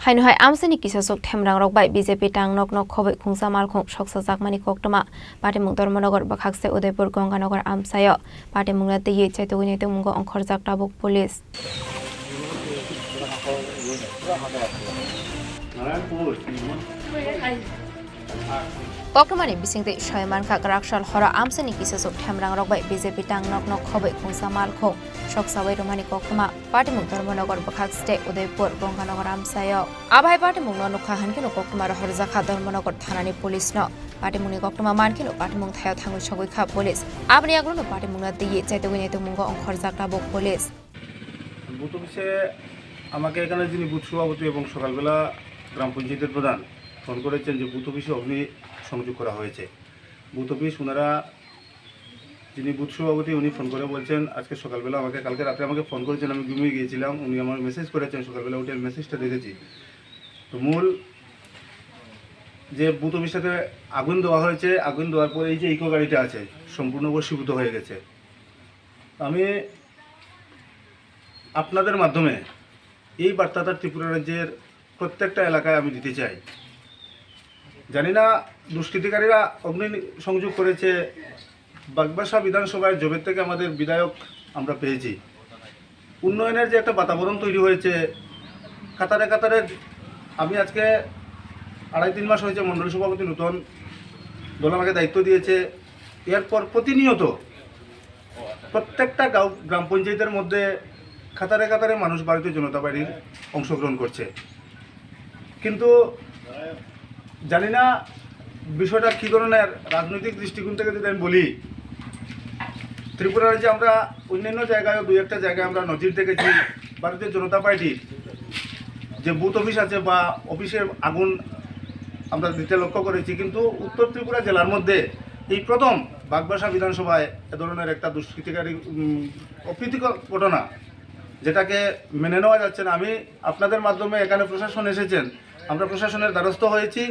Hainu hai amsani kisasok themrang rok bai BJP tang nok nok khobai khungsa mal khong soksa jakmani koktoma party mung Dharmanagar bakhakse Udaipur Ganganagar amsayo party mungna te ye chaitogini te mungo ongkhor jakta buk police Koktomani bisingte Shaiman ka Rakshal Hora amsani kisasok themrang rok bai BJP tang nok nok khobai khungsa mal khong soksa bai romani koktoma party mung Dharmanagar bakhakse Udaipur Ganganagar amsayo Abhai party mung no nokha hankino koktoma hor jakha Dharmanagar thanani police no party mungni koktoma mankino party mung thaya thangul sogoi kha police abni aglo party mungna diye chaitogini te mungo ongkhor jakta buk police booth অফিসে আমাকে এখানে যিনি booth সভাপতি এবং সকালবেলা গ্রাম পঞ্চায়েতের প্রধান phone করেছেন যে বুথ অফিসে অগ্নি সংযোগ করা হয়েছে বুথ অফিস ওনারা যিনি বুথ সভাপতি উনি ফোন করে বলছেন আজকে সকালবেলা আমাকে কালকে রাতে আমাকে ফোন করেছেন আমি ঘুমিয়ে গিয়েছিলাম উনি আমার মেসেজ করেছেন সকালবেলা উঠে মেসেজটা দেখেছি তো মূল যে বুথ অফিসটাতে আগুন দেওয়া হয়েছে আগুন দেওয়ার পরে এই যে ইকো গাড়িটা আছে সম্পূর্ণ বশীভূত হয়ে গেছে আমি আপনাদের মাধ্যমে এই বার্তাটা ত্রিপুরা রাজ্যের প্রত্যেকটা এলাকায় আমি দিতে চাই জানি না দুষ্কৃতিকারীরা অগ্নি সংযোগ করেছে বাগবাসা বিধানসভায় জবের থেকে আমাদের বিধায়ক আমরা পেয়েছি উন্নয়নের যে একটা বাতাবরণ তৈরি হয়েছে কাতারে কাতারে আমি আজকে 2.5-3 মাস হয়েছে মণ্ডল সভাপতি নতুন দল আমাকে দায়িত্ব দিয়েছে এরপর প্রতিনিয়ত প্রত্যেকটা গ্রাম পঞ্চায়েতের মধ্যে কাতারে কাতারে মানুষ ভারতীয় জনতা পার্টির অংশগ্রহণ করছে কিন্তু জানি না বিষয়টা কী ধরনের রাজনৈতিক দৃষ্টিকোণ থেকে যদি আমি বলি ত্রিপুরা রাজ্যে আমরা অন্যান্য জায়গায় 2-1টা জায়গায় আমরা নজির দেখেছি ভারতীয় জনতা পার্টির যে বুথ অফিস আছে বা অফিসের আগুন আমরা দিতে লক্ষ্য করেছি কিন্তু উত্তর ত্রিপুরা জেলার মধ্যে এই প্রথম বাগবাসা বিধানসভায় এ ধরনের একটা দুষ্কৃতিকারী অপ্রীতিকর ঘটনা যেটাকে মেনে নেওয়া যাচ্ছে না আমি আপনাদের মাধ্যমে এখানে প্রশাসন এসেছেন আমরা প্রশাসনের দ্বারস্থ হয়েছি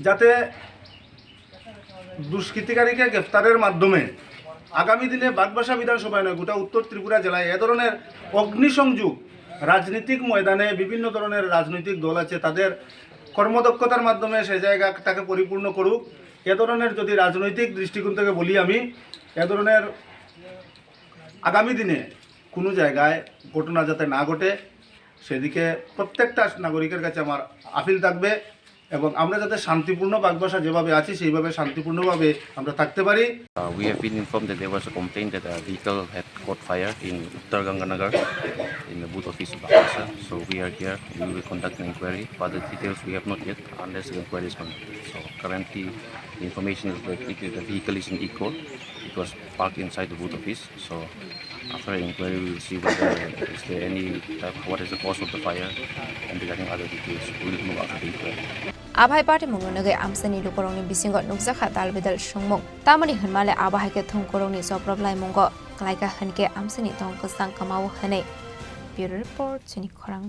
যাতে দুষ্কৃতিকারীকে গ্রেফতারের মাধ্যমে আগামী দিনে বাগবাসা বিধানসভায় নয় গোটা উত্তর ত্রিপুরা জেলায় এ ধরনের অগ্নিসংযোগ রাজনৈতিক ময়দানে বিভিন্ন ধরনের রাজনৈতিক দল আছে তাদের কর্মদক্ষতার মাধ্যমে সেই জায়গাটাকে পরিপূর্ণ করুক এ ধরনের যদি রাজনৈতিক দৃষ্টিকোণ থেকে বলি আমি এ ধরনের আগামী দিনে কোনো জায়গায় ঘটনা যাতে না ঘটে সেদিকে প্রত্যেকটা নাগরিকের কাছে আমার আপিল থাকবে এবং আমরা যাতে শান্তিপূর্ণ বাগবাসা যেভাবে আছি সেইভাবে শান্তিপূর্ণভাবে আমরা থাকতে পারি We have been informed that there was a complaint that a vehicle had caught fire in Uttar Ganganagar in the booth office of Baghbasa. So we are here, we will conduct an inquiry. Further details we have not yet unless the inquiry is complete. So currently the information is that the vehicle is in eco. It was parked inside the booth office. So after an inquiry we will see whether is there any what is the cause of the fire and regarding other details we will move after the inquiry. Abhai party mungno nage amsani lukorongni bisingo nukjakha dalbidal sungmung tamani hunmale abhai ke thungkorongni joproblai mungo klaika hunke amsani tongkosang kamau hane Bureau Report Chini Khorang